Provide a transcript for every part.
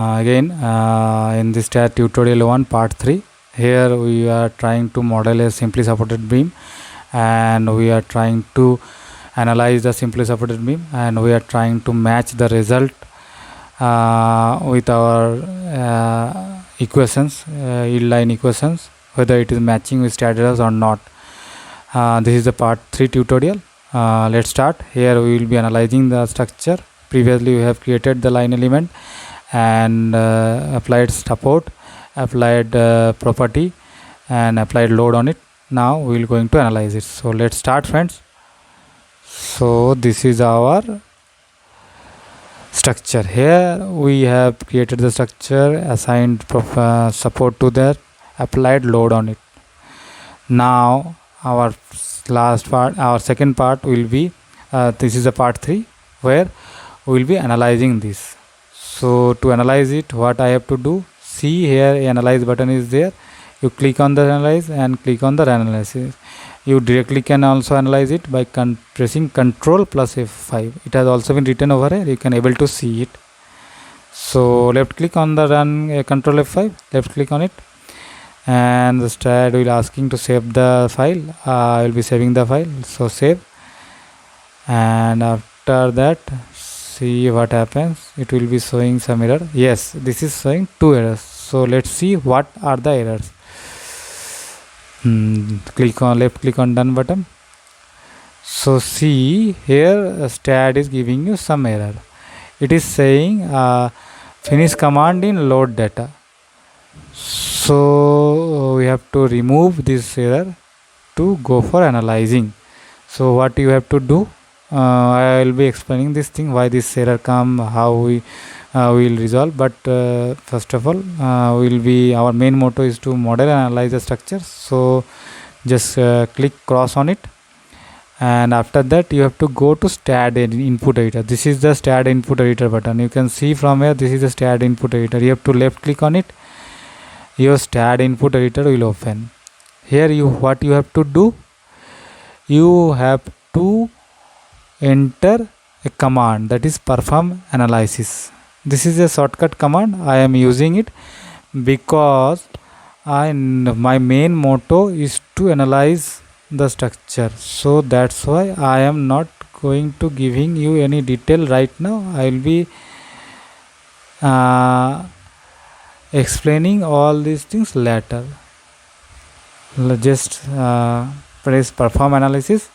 Again, in this tutorial 1 part 3, here we are trying to model a simply supported beam, and we are trying to analyze the simply supported beam, and we are trying to match the result with our equations, yield line equations, whether it is matching with standard errors or not. This is the part 3 tutorial. Let's start. Here we will be analyzing the structure. Previously we have created the line element and applied support, applied property, and applied load on it. Now we will going to analyze it. So let's start, friends. So this is our structure. Here we have created the structure, assigned support to that, applied load on it. Now our second part will be this is the part 3 where we will be analyzing this. So to analyze it, what I have to do, see here analyze button is there. You click on the analyze and click on the analysis. You directly can also analyze it by pressing Ctrl plus F5. It has also been written over here. You can able to see it. So left click on the run, Ctrl F5, left click on it, and the STAAD will asking to save the file. I will be saving the file, so save, and after that see what happens. It will be showing some error. Yes, this is showing 2 errors. So let's see what are the errors. Left click on done button. So see here STAAD is giving you some error. It is saying finish command in load data. So we have to remove this error to go for analyzing. So what you have to do, I will be explaining this thing, why this error come, how we will resolve. But first of all, our main motto is to model and analyze the structure. So just click cross on it, and after that you have to go to STAAD input editor. This is the STAAD input editor button. You can see from here, this is the STAAD input editor. You have to left click on it. Your STAAD input editor will open. Here what you have to do, you have to enter a command, that is perform analysis. This is a shortcut command. I am using it because my main motto is to analyze the structure. So that's why I am not going to giving you any detail right now. I will be explaining all these things later. Just press perform analysis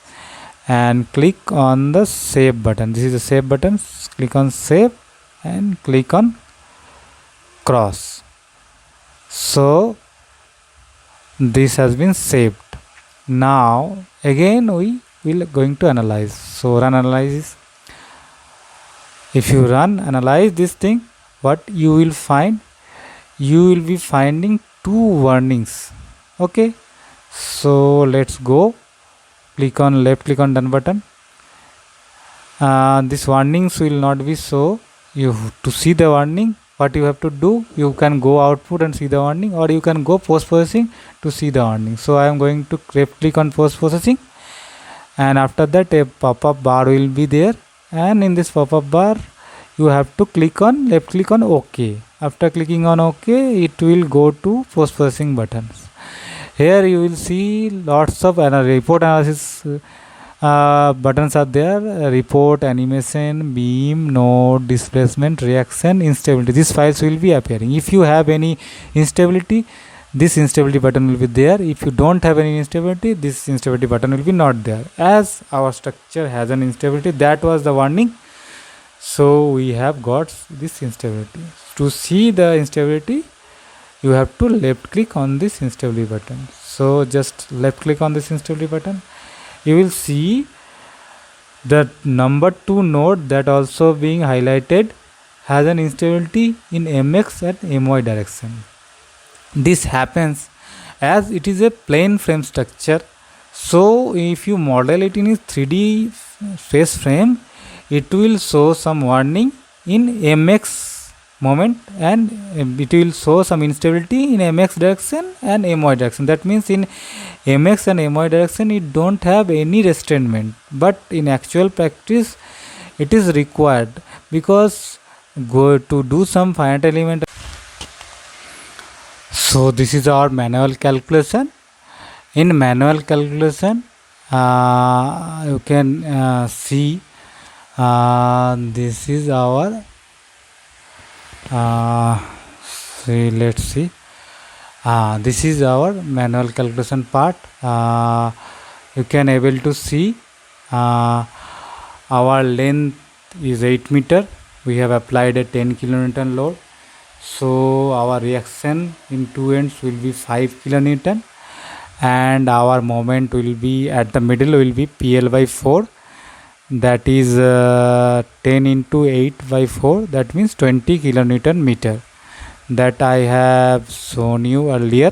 and click on the save button. This is the save button. Click on save and click on cross. So this has been saved. Now again we will going to analyze. So run analysis. If you run analyze this thing, what you will find, you will be finding 2 warnings. Okay, so let's go. Left click on done button. These warnings will not be so. You to see the warning, what you have to do, you can go output and see the warning, or you can go post processing to see the warning. So I am going to left click on post processing, and after that a pop-up bar will be there, and in this pop-up bar you have to left click on OK. After clicking on OK, it will go to post processing buttons. Here you will see lots of report analysis buttons are there. Report, animation, beam, node, displacement, reaction, instability. These files will be appearing. If you have any instability, this instability button will be there. If you don't have any instability, this instability button will be not there. As our structure has an instability, that was the warning. So we have got this instability. To see the instability, you have to left click on this instability button. So just left click on this instability button. You will see the number 2 node that also being highlighted has an instability in MX and MY direction. This happens as it is a plane frame structure. So if you model it in a 3D face frame, it will show some warning in MX moment, and it will show some instability in MX direction and MY direction. That means in MX and MY direction it don't have any restrainment, but in actual practice it is required, because go to do some finite element. So this is our manual calculation. In manual calculation, you can see this is our let's see, this is our manual calculation part. You can able to see our length is 8 meter. We have applied a 10 kilonewton load, so our reaction in two ends will be 5 kilonewton, and our moment will be at the middle will be PL by 4, that is 10 into 8 by 4, that means 20 kilonewton meter, that I have shown you earlier.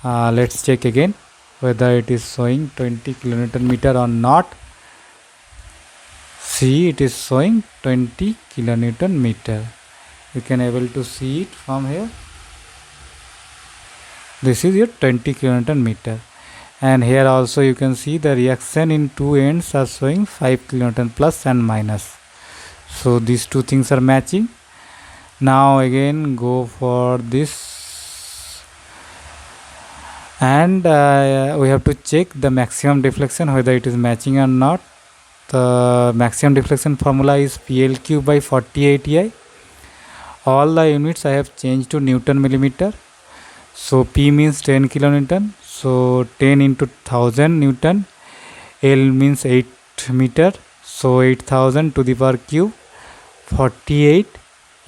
Let's check again whether it is showing 20 kilonewton meter or not. See, it is showing 20 kilonewton meter. You can able to see it from here. This is your 20 kilonewton meter, and here also you can see the reaction in two ends are showing 5 kilonewton plus and minus. So these two things are matching. Now again go for this, and we have to check the maximum deflection whether it is matching or not. The maximum deflection formula is PL cube by 40 ATI. All the units I have changed to Newton millimeter. So P means 10 kilonewton, so 10 into 1000 Newton. L means 8 meter, so 8000 to the power cube. 48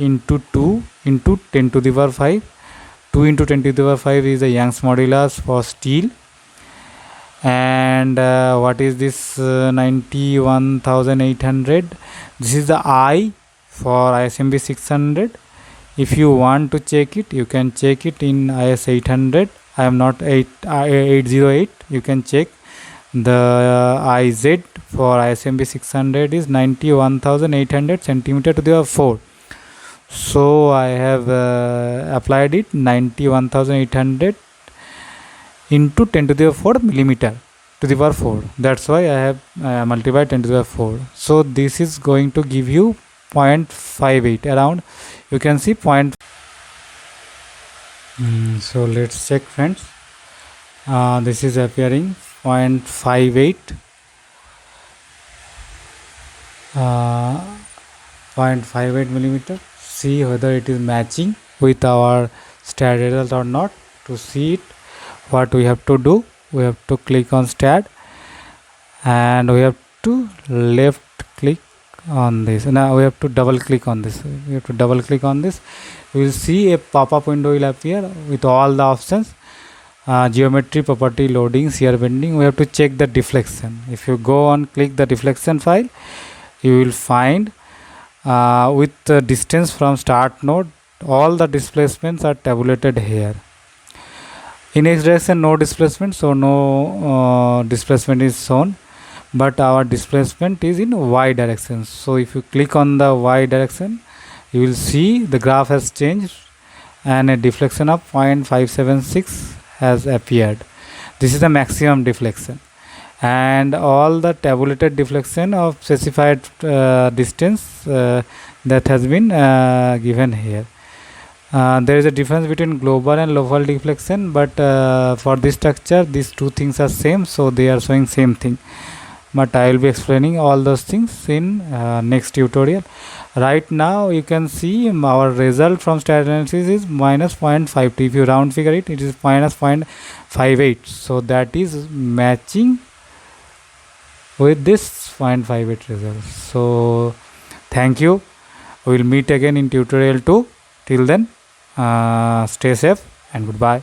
into 2 into 10 to the power 5. 2 into 10 to the power 5 is the Young's modulus for steel. And what is this 91,800? This is the I for ISMB 600. If you want to check it, you can check it in IS 800. I am not 808. You can check the IZ for ISMB 600 is 91,800 centimeter to the power 4. So I have applied it 91,800 into 10 to the power 4 millimeter to the power 4. That's why I have multiplied 10 to the power 4. So this is going to give you 0.58 around. You can see point. So let's check, friends. This is appearing 0.58. 0.58 millimeter. See whether it is matching with our STAAD result or not. To see it, what we have to do, we have to click on STAAD, and we have to left click on this. Now we have to double click on this. We have to double click on this. You will see a pop-up window will appear with all the options. Geometry, property, loading, shear bending. We have to check the deflection. If you go on click the deflection file, you will find with the distance from start node, all the displacements are tabulated here. In x direction no displacement, so no displacement is shown, but our displacement is in y direction. So if you click on the y direction, you will see the graph has changed and a deflection of 0.576 has appeared. This is the maximum deflection, and all the tabulated deflection of specified distance that has been given here. There is a difference between global and local deflection, but for this structure these two things are same, so they are showing same thing. But I will be explaining all those things in next tutorial. Right now you can see our result from STAAD analysis is minus 0.52. If you round figure it, it is minus 0.58. So that is matching with this 0.58 result. So thank you. We will meet again in tutorial 2. Till then, stay safe and goodbye.